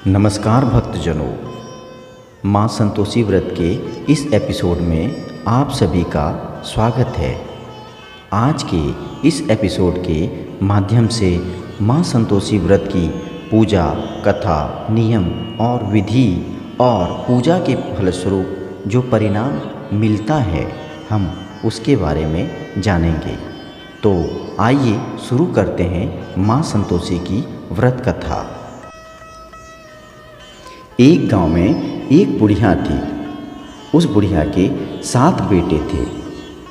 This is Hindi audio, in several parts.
नमस्कार भक्तजनों, माँ संतोषी व्रत के इस एपिसोड में आप सभी का स्वागत है। आज के इस एपिसोड के माध्यम से माँ संतोषी व्रत की पूजा, कथा, नियम और विधि और पूजा के फलस्वरूप जो परिणाम मिलता है, हम उसके बारे में जानेंगे। तो आइए शुरू करते हैं माँ संतोषी की व्रत कथा। एक गांव में एक बुढ़िया थी। उस बुढ़िया के 7 बेटे थे,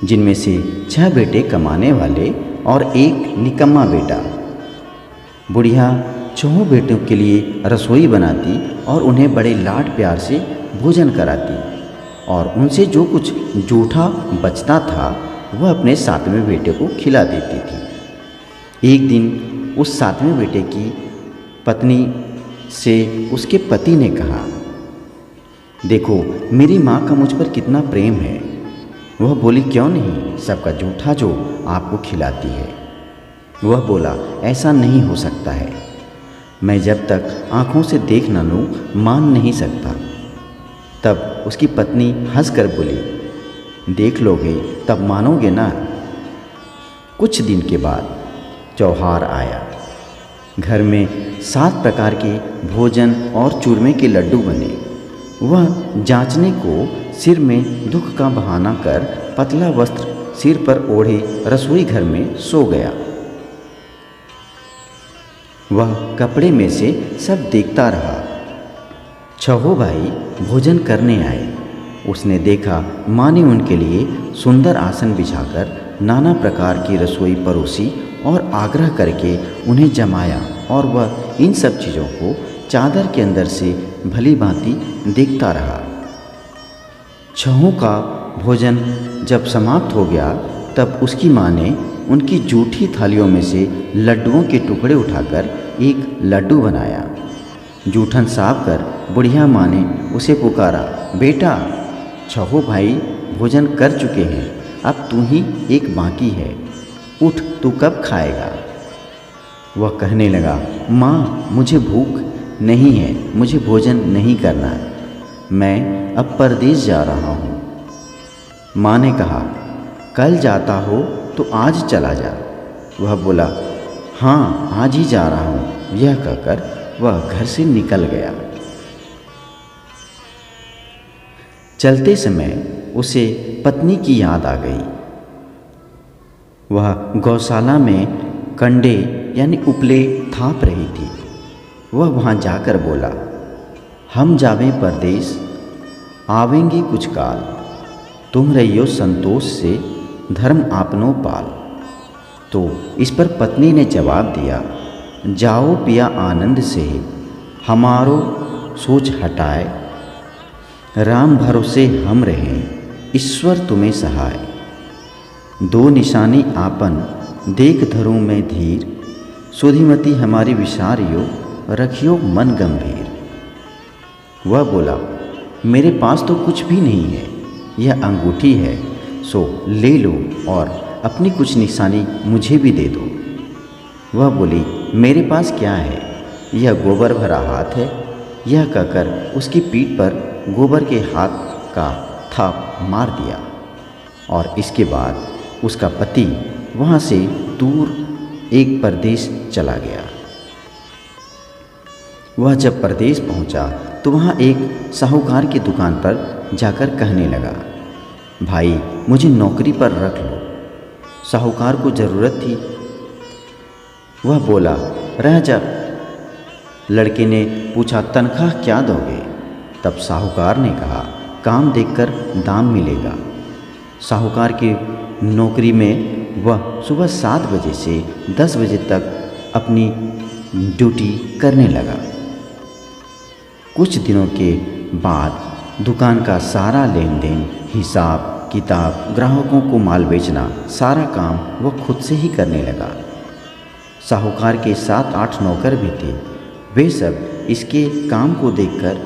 जिनमें से 6 बेटे कमाने वाले और एक निकम्मा बेटा। बुढ़िया 6 बेटों के लिए रसोई बनाती और उन्हें बड़े लाड प्यार से भोजन कराती, और उनसे जो कुछ जूठा बचता था वह अपने 7वें बेटे को खिला देती थी। एक दिन उस 7वें बेटे की पत्नी से उसके पति ने कहा, देखो मेरी माँ का मुझ पर कितना प्रेम है। वह बोली, क्यों नहीं, सबका जूठा जो आपको खिलाती है। वह बोला, ऐसा नहीं हो सकता है, मैं जब तक आँखों से देख न लूँ मान नहीं सकता। तब उसकी पत्नी हंसकर बोली, देख लोगे तब मानोगे ना। कुछ दिन के बाद त्योहार आया। घर में 7 प्रकार के भोजन और चूरमे के लड्डू बने। वह जांचने को सिर में दुख का बहाना कर पतला वस्त्र सिर पर ओढ़े रसोई घर में सो गया। वह कपड़े में से सब देखता रहा। 6 भाई भोजन करने आए। उसने देखा माँ ने उनके लिए सुंदर आसन बिछाकर नाना प्रकार की रसोई परोसी और आग्रह करके उन्हें जमाया, और वह इन सब चीज़ों को चादर के अंदर से भली भांति देखता रहा। 6 का भोजन जब समाप्त हो गया, तब उसकी माँ ने उनकी जूठी थालियों में से लड्डुओं के टुकड़े उठाकर एक लड्डू बनाया। जूठन साफ कर बुढ़िया माँ ने उसे पुकारा, बेटा 6 भाई भोजन कर चुके हैं, अब तू ही एक बाकी है, उठ तू कब खाएगा। वह कहने लगा, माँ मुझे भूख नहीं है, मुझे भोजन नहीं करना, मैं अब परदेश जा रहा हूँ। माँ ने कहा, कल जाता हो तो आज चला जा। वह बोला, हाँ आज ही जा रहा हूँ। यह कहकर वह घर से निकल गया। चलते समय उसे पत्नी की याद आ गई। वह गौशाला में कंडे यानी उपले थाप रही थी। वह वहाँ जाकर बोला, हम जावें परदेश, आवेंगे कुछ काल, तुम रहियो संतोष से धर्म आपनो पाल। तो इस पर पत्नी ने जवाब दिया, जाओ पिया आनंद से, हमारो सोच हटाए, राम भरोसे हम रहें, ईश्वर तुम्हें सहाय। 2 निशानी आपन देख धरूं मैं धीर, सुधिमती हमारी विसारियो, रखियो मन गंभीर। वह बोला, मेरे पास तो कुछ भी नहीं है, यह अंगूठी है, सो ले लो और अपनी कुछ निशानी मुझे भी दे दो। वह बोली, मेरे पास क्या है, यह गोबर भरा हाथ है। यह कहकर उसकी पीठ पर गोबर के हाथ का थाप मार दिया, और इसके बाद उसका पति वहाँ से दूर एक परदेश चला गया। वह जब परदेश पहुँचा तो वहाँ एक साहूकार की दुकान पर जाकर कहने लगा, भाई मुझे नौकरी पर रख लो। साहूकार को ज़रूरत थी। वह बोला, रह जा। लड़के ने पूछा, तनख्वाह क्या दोगे? तब साहूकार ने कहा, काम देखकर दाम मिलेगा। साहूकार की नौकरी में वह सुबह 7 बजे से 10 बजे तक अपनी ड्यूटी करने लगा। कुछ दिनों के बाद दुकान का सारा लेन देन, हिसाब किताब, ग्राहकों को माल बेचना, सारा काम वह खुद से ही करने लगा। साहूकार के 7-8 नौकर भी थे। वे सब इसके काम को देखकर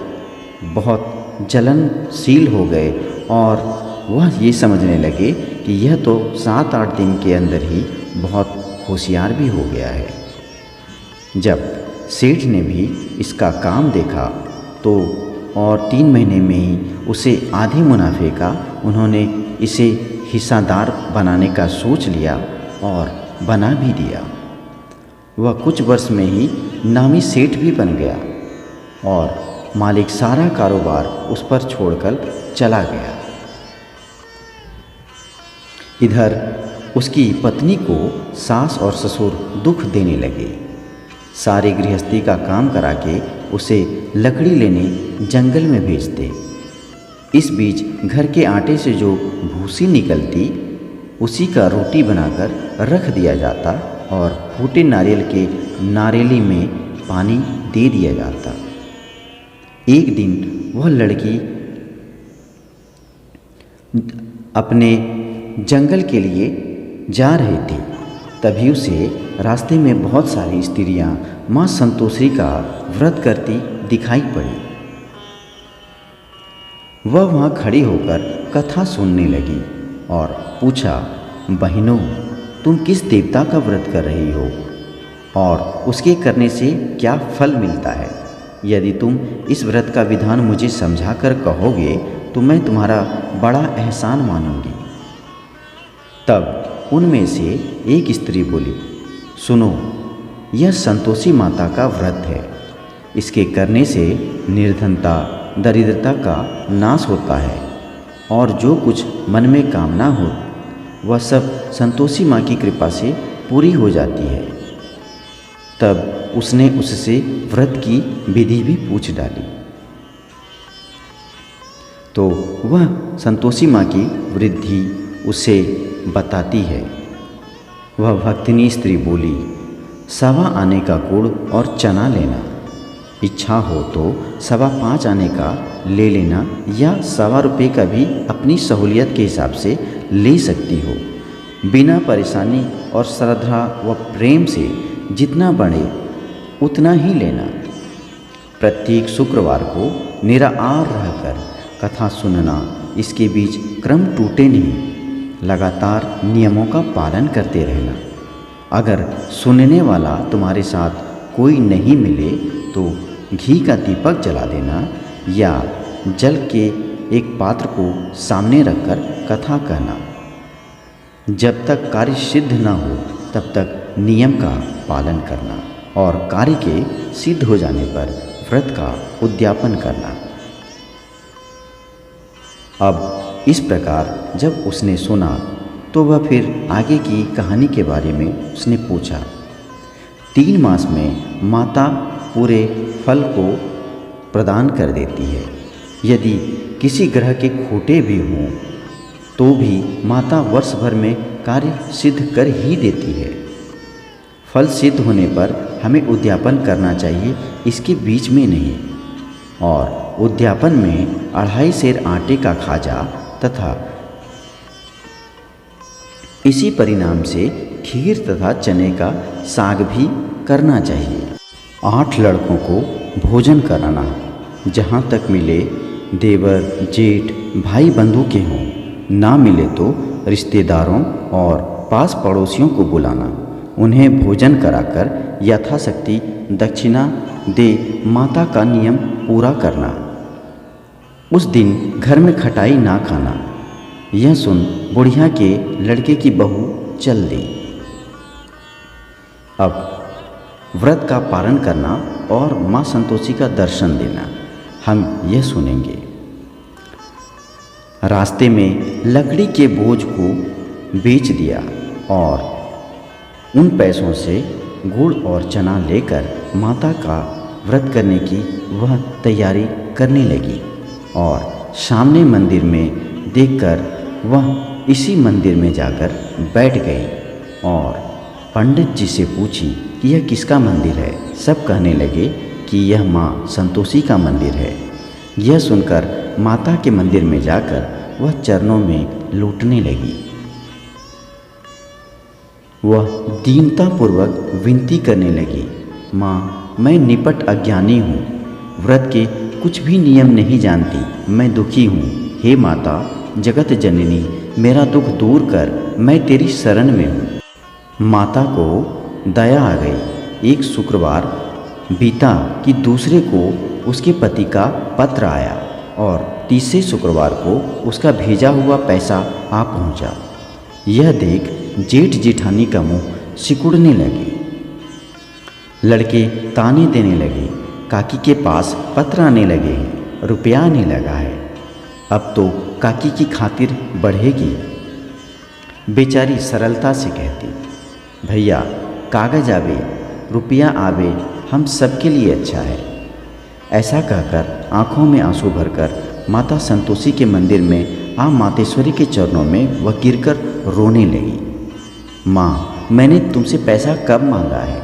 बहुत जलनशील हो गए, और वह ये समझने लगे कि यह तो 7-8 दिन के अंदर ही बहुत होशियार भी हो गया है। जब सेठ ने भी इसका काम देखा तो और 3 महीने में ही उसे आधे मुनाफे का उन्होंने इसे हिस्सादार बनाने का सोच लिया और बना भी दिया। वह कुछ वर्ष में ही नामी सेठ भी बन गया और मालिक सारा कारोबार उस पर छोड़कर चला गया। इधर उसकी पत्नी को सास और ससुर दुख देने लगे। सारे गृहस्थी का काम करा के उसे लकड़ी लेने जंगल में भेजते। इस बीच घर के आटे से जो भूसी निकलती उसी का रोटी बनाकर रख दिया जाता और फूटे नारियल के नारेली में पानी दे दिया जाता। एक दिन वह लड़की अपने जंगल के लिए जा रही थी, तभी उसे रास्ते में बहुत सारी स्त्रियां माँ संतोषी का व्रत करती दिखाई पड़ी। वह वहाँ खड़ी होकर कथा सुनने लगी और पूछा, बहनों, तुम किस देवता का व्रत कर रही हो और उसके करने से क्या फल मिलता है? यदि तुम इस व्रत का विधान मुझे समझा कर कहोगे तो मैं तुम्हारा बड़ा एहसान मानूंगी। तब उनमें से एक स्त्री बोली, सुनो, यह संतोषी माता का व्रत है। इसके करने से निर्धनता, दरिद्रता का नाश होता है और जो कुछ मन में कामना हो वह सब संतोषी माँ की कृपा से पूरी हो जाती है। तब उसने उससे व्रत की विधि भी पूछ डाली तो वह संतोषी माँ की वृद्धि उसे बताती है। वह भक्तिनी स्त्री बोली, 1.25 आने का गुड़ और चना लेना, इच्छा हो तो 5.25 आने का ले लेना या 1.25 रुपये का भी अपनी सहूलियत के हिसाब से ले सकती हो। बिना परेशानी और श्रद्धा व प्रेम से जितना बढ़े उतना ही लेना। प्रत्येक शुक्रवार को निराहार रहकर कथा सुनना, इसके बीच क्रम टूटे नहीं, लगातार नियमों का पालन करते रहना। अगर सुनने वाला तुम्हारे साथ कोई नहीं मिले तो घी का दीपक जला देना या जल के एक पात्र को सामने रखकर कथा कहना। जब तक कार्य सिद्ध न हो तब तक नियम का पालन करना और कार्य के सिद्ध हो जाने पर व्रत का उद्यापन करना। अब इस प्रकार जब उसने सुना तो वह फिर आगे की कहानी के बारे में उसने पूछा। 3 मास में माता पूरे फल को प्रदान कर देती है। यदि किसी ग्रह के खोटे भी हों तो भी माता वर्ष भर में कार्य सिद्ध कर ही देती है। फल सिद्ध होने पर हमें उद्यापन करना चाहिए, इसके बीच में नहीं। और उद्यापन में 2.5 सेर आटे का खाजा तथा इसी परिणाम से खीर तथा चने का साग भी करना चाहिए। 8 लड़कों को भोजन कराना, जहाँ तक मिले देवर, जेठ, भाई बंधु के हों, ना मिले तो रिश्तेदारों और पास पड़ोसियों को बुलाना, उन्हें भोजन कराकर यथाशक्ति दक्षिणा दे माता का नियम पूरा करना। उस दिन घर में खटाई ना खाना। यह सुन बुढ़िया के लड़के की बहू चल दी। अब व्रत का पालन करना और माँ संतोषी का दर्शन देना हम यह सुनेंगे। रास्ते में लकड़ी के बोझ को बेच दिया और उन पैसों से गुड़ और चना लेकर माता का व्रत करने की वह तैयारी करने लगी और सामने मंदिर में देखकर वह इसी मंदिर में जाकर बैठ गई और पंडित जी से पूछी कि यह किसका मंदिर है। सब कहने लगे कि यह माँ संतोषी का मंदिर है। यह सुनकर माता के मंदिर में जाकर वह चरणों में लौटने लगी। वह दीनतापूर्वक विनती करने लगी, माँ, मैं निपट अज्ञानी हूँ, व्रत के कुछ भी नियम नहीं जानती, मैं दुखी हूँ। हे माता जगत जननी, मेरा दुख दूर कर, मैं तेरी शरण में हूँ। माता को दया आ गई। एक शुक्रवार बीता कि दूसरे को उसके पति का पत्र आया और तीसरे शुक्रवार को उसका भेजा हुआ पैसा आ पहुंचा। यह देख जेठ जेठानी का मुंह सिकुड़ने लगे। लड़के ताने देने लगे, काकी के पास पत्र आने लगे हैं, रुपया आने लगा है, अब तो काकी की खातिर बढ़ेगी। बेचारी सरलता से कहती, भैया कागज आवे रुपया आवे हम सबके लिए अच्छा है। ऐसा कहकर आंखों में आंसू भरकर माता संतोषी के मंदिर में आ मातेश्वरी के चरणों में वह गिरकर रोने लगी। माँ, मैंने तुमसे पैसा कब मांगा है?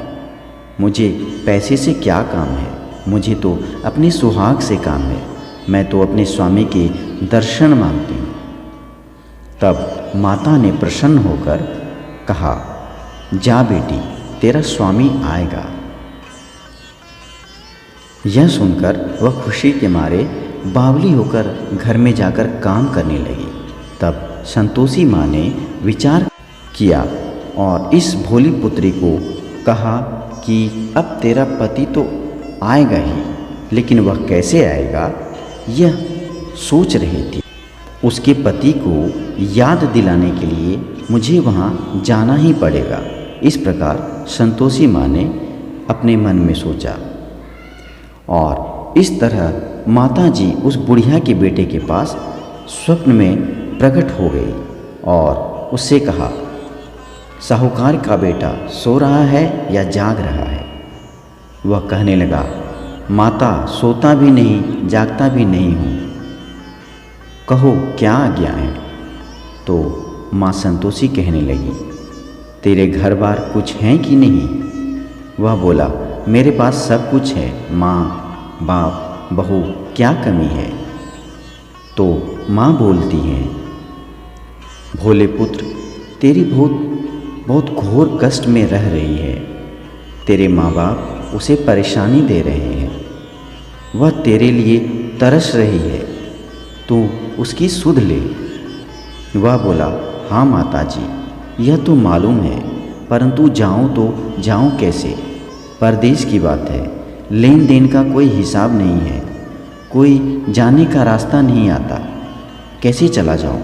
मुझे पैसे से क्या काम है? मुझे तो अपने सुहाग से काम है। मैं तो अपने स्वामी के दर्शन मांगती हूँ। तब माता ने प्रसन्न होकर कहा, जा बेटी, तेरा स्वामी आएगा। यह सुनकर वह खुशी के मारे बावली होकर घर में जाकर काम करने लगी। तब संतोषी माँ ने विचार किया और इस भोली पुत्री को कहा कि अब तेरा पति तो आएगा ही, लेकिन वह कैसे आएगा यह सोच रही थी। उसके पति को याद दिलाने के लिए मुझे वहाँ जाना ही पड़ेगा। इस प्रकार संतोषी माँ ने अपने मन में सोचा और इस तरह माता जी उस बुढ़िया के बेटे के पास स्वप्न में प्रकट हो गई और उससे कहा, साहूकार का बेटा सो रहा है या जाग रहा है? वह कहने लगा, माता सोता भी नहीं जागता भी नहीं हूँ, कहो क्या आज्ञा है? तो माँ संतोषी कहने लगी, तेरे घर बार कुछ हैं कि नहीं? वह बोला, मेरे पास सब कुछ है माँ, बाप, बहू, क्या कमी है? तो माँ बोलती हैं, भोले पुत्र, तेरी बहुत घोर कष्ट में रह रही है। तेरे माँ बाप उसे परेशानी दे रहे हैं। वह तेरे लिए तरस रही है, तू उसकी सुध ले। वह बोला, हाँ माता जी, यह तो मालूम है, परंतु जाऊँ तो जाऊँ कैसे? परदेश की बात है, लेन देन का कोई हिसाब नहीं है, कोई जाने का रास्ता नहीं आता, कैसे चला जाऊँ?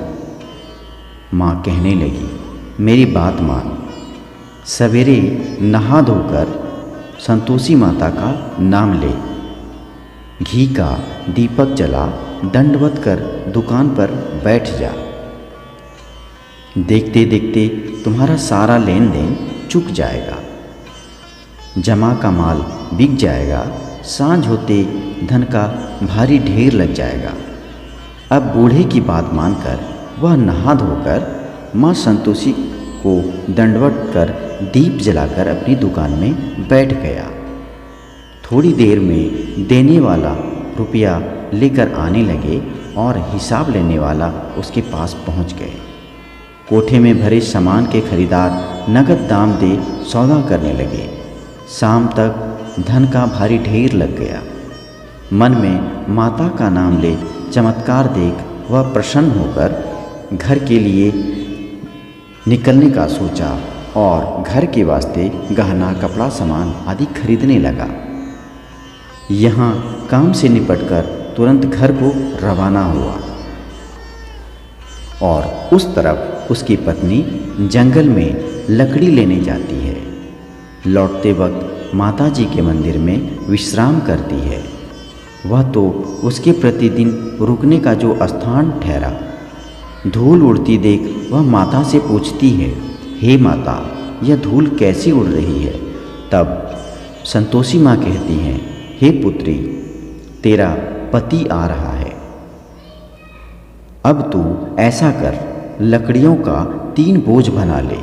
माँ कहने लगी, मेरी बात मान। सवेरे नहा धोकर संतोषी माता का नाम ले, घी का दीपक जला दंडवत कर दुकान पर बैठ जा। देखते देखते तुम्हारा सारा लेन देन चुक जाएगा, जमा का माल बिक जाएगा, सांझ होते धन का भारी ढेर लग जाएगा। अब बूढ़े की बात मानकर वह नहा धोकर माँ संतोषी को दंडवत कर दीप जलाकर अपनी दुकान में बैठ गया। थोड़ी देर में देने वाला रुपया लेकर आने लगे और हिसाब लेने वाला उसके पास पहुंच गए। कोठे में भरे सामान के खरीदार नगद दाम दे सौदा करने लगे। शाम तक धन का भारी ढेर लग गया। मन में माता का नाम ले चमत्कार देख वह प्रसन्न होकर घर के लिए निकलने का सोचा और घर के वास्ते गहना, कपड़ा, सामान आदि खरीदने लगा। यहाँ काम से निपटकर तुरंत घर को रवाना हुआ और उस तरफ उसकी पत्नी जंगल में लकड़ी लेने जाती है। लौटते वक्त माता जी के मंदिर में विश्राम करती है। वह तो उसके प्रतिदिन रुकने का जो स्थान ठहरा। धूल उड़ती देख वह माता से पूछती है, हे माता, यह धूल कैसी उड़ रही है? तब संतोषी माँ कहती हैं, हे पुत्री, तेरा पति आ रहा है। अब तू ऐसा कर, लकड़ियों का 3 बोझ बना ले,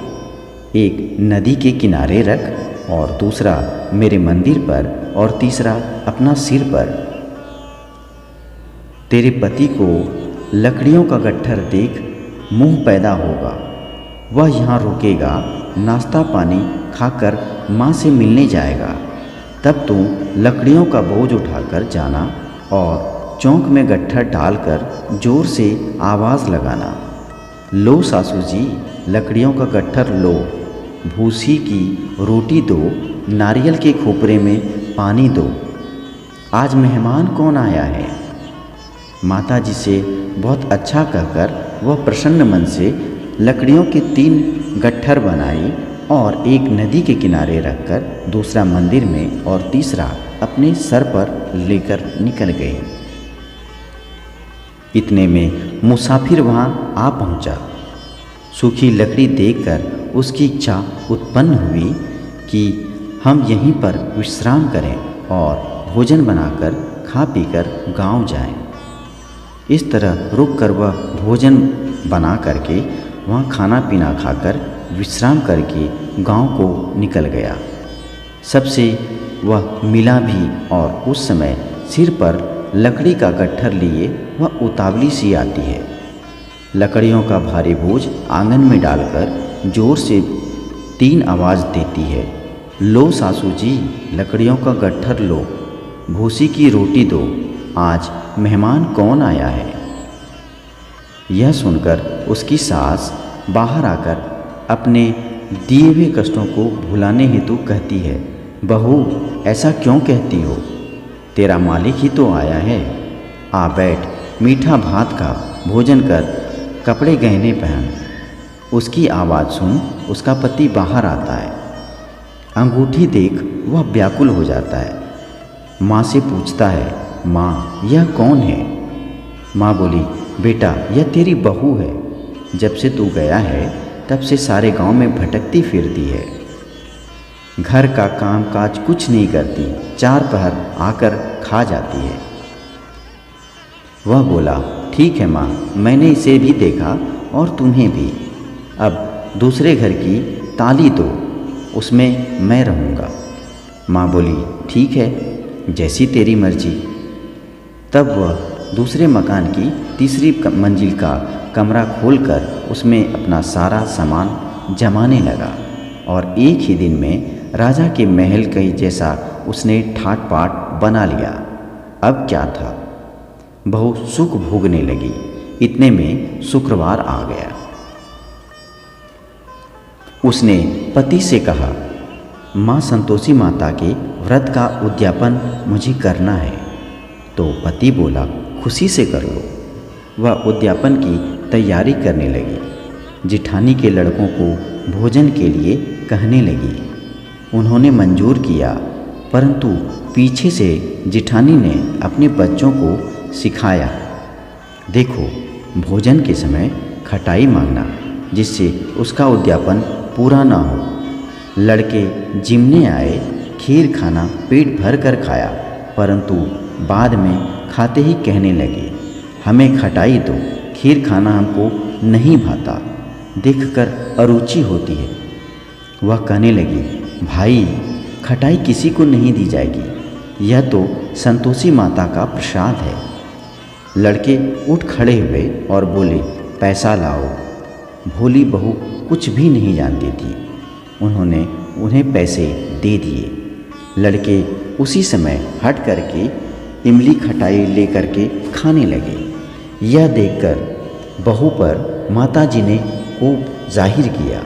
एक नदी के किनारे रख और दूसरा मेरे मंदिर पर और तीसरा अपना सिर पर। तेरे पति को लकड़ियों का गट्ठर देख मोह पैदा होगा। वह यहाँ रुकेगा, नाश्ता पानी खाकर माँ से मिलने जाएगा। तब तू लकड़ियों का बोझ उठाकर जाना और चौक में गट्ठर डालकर जोर से आवाज़ लगाना, लो सासू जी, लकड़ियों का गट्ठर लो, भूसी की रोटी दो, नारियल के खोपरे में पानी दो, आज मेहमान कौन आया है। माता जी से बहुत अच्छा कहकर वह प्रसन्न मन से लकड़ियों के 3 गट्ठर बनाई और एक नदी के किनारे रखकर दूसरा मंदिर में और तीसरा अपने सर पर लेकर निकल गए। इतने में मुसाफिर वहाँ आ पहुँचा। सूखी लकड़ी देखकर उसकी इच्छा उत्पन्न हुई कि हम यहीं पर विश्राम करें और भोजन बनाकर खा पीकर गांव जाएं। इस तरह रुककर वह भोजन बना करके वहाँ खाना पीना खाकर विश्राम करके गांव को निकल गया। सबसे वह मिला भी और उस समय सिर पर लकड़ी का गट्ठर लिए वह उतावली सी आती है। लकड़ियों का भारी बोझ आंगन में डालकर जोर से 3 आवाज़ देती है, लो सासू जी, लकड़ियों का गट्ठर लो, भूसी की रोटी दो, आज मेहमान कौन आया है। यह सुनकर उसकी सास बाहर आकर अपने दिए हुए कष्टों को भुलाने हेतु कहती है, बहू ऐसा क्यों कहती हो, तेरा मालिक ही तो आया है। आ बैठ, मीठा भात खा, भोजन कर, कपड़े गहने पहन। उसकी आवाज़ सुन उसका पति बाहर आता है। अंगूठी देख वह व्याकुल हो जाता है। माँ से पूछता है, माँ यह कौन है। माँ बोली, बेटा यह तेरी बहू है। जब से तू गया है तब से सारे गांव में भटकती फिरती है, घर का काम काज कुछ नहीं करती, 4 पहर आकर खा जाती है। वह बोला, ठीक है माँ, मैंने इसे भी देखा और तुम्हें भी। अब दूसरे घर की ताली दो, उसमें मैं रहूँगा। माँ बोली, ठीक है, जैसी तेरी मर्जी। तब वह दूसरे मकान की तीसरी मंजिल का कमरा खोलकर उसमें अपना सारा सामान जमाने लगा और एक ही दिन में राजा के महल कई जैसा उसने ठाट पाट बना लिया। अब क्या था, बहू सुख भोगने लगी। इतने में शुक्रवार आ गया। उसने पति से कहा, माँ संतोषी माता के व्रत का उद्यापन मुझे करना है। तो पति बोला, खुशी से कर लो। वह उद्यापन की तैयारी करने लगी। जिठानी के लड़कों को भोजन के लिए कहने लगी। उन्होंने मंजूर किया, परंतु पीछे से जिठानी ने अपने बच्चों को सिखाया, देखो भोजन के समय खटाई मांगना, जिससे उसका उद्यापन पूरा ना हो। लड़के जिमने आए, खीर खाना पेट भर कर खाया, परंतु बाद में खाते ही कहने लगे, हमें खटाई दो, खीर खाना हमको नहीं भाता, देखकर अरुचि होती है। वह कहने लगी, भाई खटाई किसी को नहीं दी जाएगी, यह तो संतोषी माता का प्रसाद है। लड़के उठ खड़े हुए और बोले, पैसा लाओ। भोली बहू कुछ भी नहीं जानती थी। उन्होंने उन्हें पैसे दे दिए। लड़के उसी समय हट करके इमली खटाई लेकर के खाने लगे। यह देखकर बहू पर माताजी ने कोप जाहिर किया।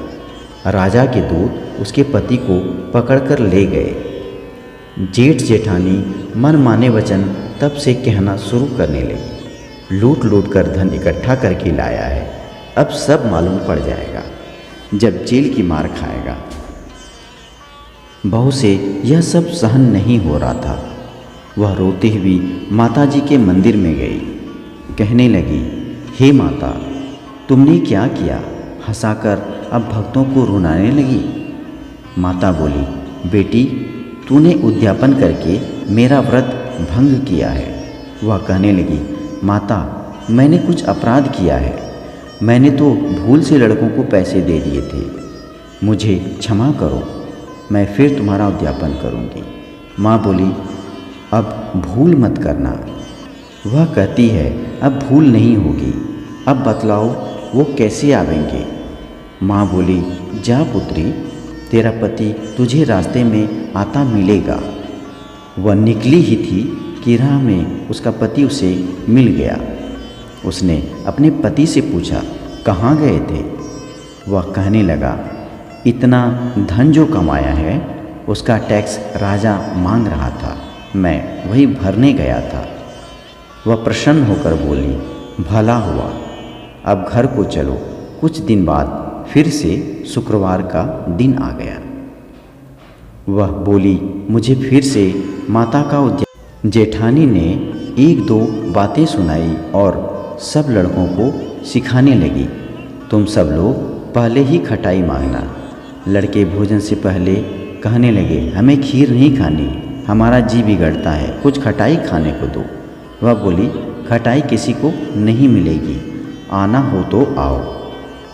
राजा के दूत उसके पति को पकड़कर ले गए। जेठ जेठानी मन माने वचन तब से कहना शुरू करने लगी, लूट लूट कर धन इकट्ठा करके लाया है, अब सब मालूम पड़ जाएगा जब जेल की मार खाएगा। बहू से यह सब सहन नहीं हो रहा था। वह रोती हुई माताजी के मंदिर में गई। कहने लगी, हे माता, तुमने क्या किया, हंसाकर अब भक्तों को रुलाने लगी। माता बोली, बेटी तूने उद्यापन करके मेरा व्रत भंग किया है। वह कहने लगी, माता मैंने कुछ अपराध किया है, मैंने तो भूल से लड़कों को पैसे दे दिए थे, मुझे क्षमा करो, मैं फिर तुम्हारा उद्यापन करूँगी। माँ बोली, अब भूल मत करना। वह कहती है, अब भूल नहीं होगी, अब बतलाओ वो कैसे आवेंगे। माँ बोली, जा पुत्री, तेरा पति तुझे रास्ते में आता मिलेगा। वह निकली ही थी कि राह में उसका पति उसे मिल गया। उसने अपने पति से पूछा, कहाँ गए थे। वह कहने लगा, इतना धन जो कमाया है उसका टैक्स राजा मांग रहा था। मैं वही भरने गया था। वह प्रसन्न होकर बोली, भला हुआ, अब घर को चलो। कुछ दिन बाद फिर से शुक्रवार का दिन आ गया। वह बोली, मुझे फिर से माता का उद्यान। जेठानी ने एक दो बातें सुनाई और सब लड़कों को सिखाने लगी, तुम सब लोग पहले ही खटाई मांगना। लड़के भोजन से पहले कहने लगे, हमें खीर नहीं खानी, हमारा जी बिगड़ता है, कुछ खटाई खाने को दो। वह बोली, खटाई किसी को नहीं मिलेगी, आना हो तो आओ।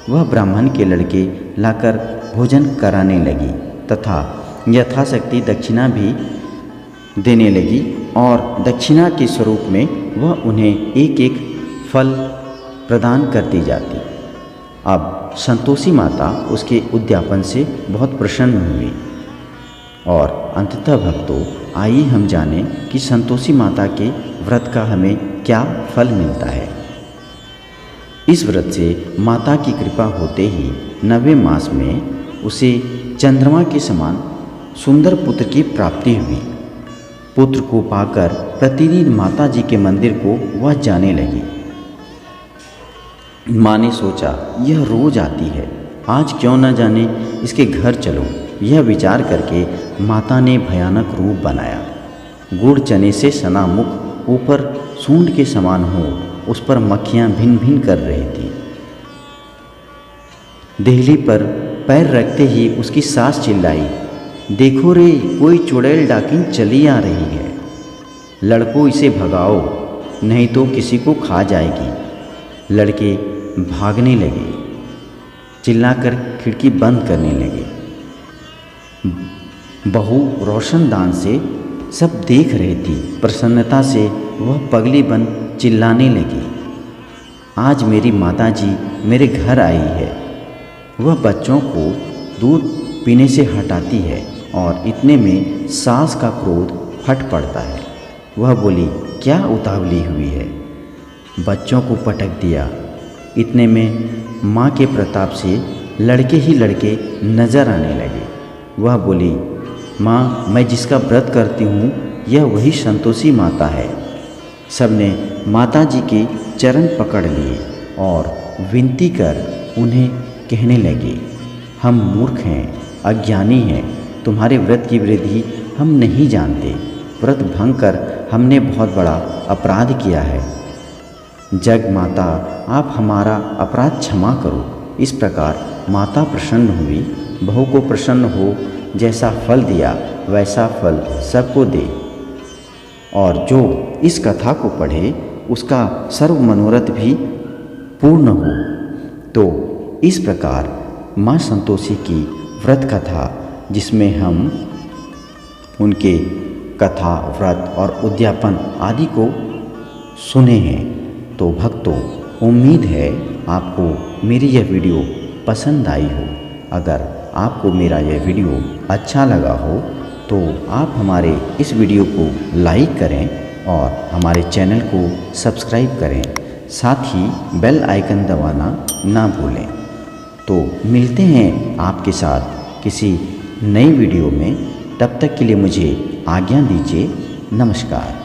वह ब्राह्मण के लड़के लाकर भोजन कराने लगी तथा यथाशक्ति दक्षिणा भी देने लगी और दक्षिणा के स्वरूप में वह उन्हें एक एक फल प्रदान करती जाती। अब संतोषी माता उसके उद्यापन से बहुत प्रसन्न हुई और अंततः भक्तों, आइए हम जानें कि संतोषी माता के व्रत का हमें क्या फल मिलता है। इस व्रत से माता की कृपा होते ही 9वें मास में उसे चंद्रमा के समान सुंदर पुत्र की प्राप्ति हुई। पुत्र को पाकर प्रतिदिन माता जी के मंदिर को वह जाने लगी। माँ ने सोचा, यह रोज आती है, आज क्यों न जाने इसके घर चलो। यह विचार करके माता ने भयानक रूप बनाया। गुड़ चने से सना मुख ऊपर सूंड के समान हो, उस पर मक्खियाँ भिन भिन कर रही थी। देहली पर पैर रखते ही उसकी सास चिल्लाई, देखो रे, कोई चुड़ैल डाकिन चली आ रही है, लड़कों इसे भगाओ नहीं तो किसी को खा जाएगी। लड़के भागने लगे, चिल्लाकर खिड़की बंद करने लगे। बहू रोशनदान से सब देख रही थी। प्रसन्नता से वह पगली बन चिल्लाने लगी, आज मेरी माताजी मेरे घर आई है। वह बच्चों को दूध पीने से हटाती है और इतने में सास का क्रोध फट पड़ता है। वह बोली, क्या उतावली हुई है? बच्चों को पटक दिया। इतने में माँ के प्रताप से लड़के ही लड़के नजर आने लगे। वह बोली, माँ, मैं जिसका व्रत करती हूँ यह वही संतोषी माता है। सबने माता जी के चरण पकड़ लिए और विनती कर उन्हें कहने लगे, हम मूर्ख हैं, अज्ञानी हैं, तुम्हारे व्रत की वृद्धि हम नहीं जानते। व्रत भंग कर हमने बहुत बड़ा अपराध किया है। जग माता, आप हमारा अपराध क्षमा करो। इस प्रकार माता प्रसन्न हुई। बहू को प्रसन्न हो, जैसा फल दिया वैसा फल सबको दे, और जो इस कथा को पढ़े उसका सर्व मनोरथ भी पूर्ण हो। तो इस प्रकार माँ संतोषी की व्रत कथा, जिसमें हम उनके कथा, व्रत और उद्यापन आदि को सुने हैं। तो भक्तों, उम्मीद है आपको मेरी यह वीडियो पसंद आई हो। अगर आपको मेरा यह वीडियो अच्छा लगा हो तो आप हमारे इस वीडियो को लाइक करें और हमारे चैनल को सब्सक्राइब करें, साथ ही बेल आइकन दबाना ना भूलें। तो मिलते हैं आपके साथ किसी नई वीडियो में। तब तक के लिए मुझे आज्ञा दीजिए। नमस्कार।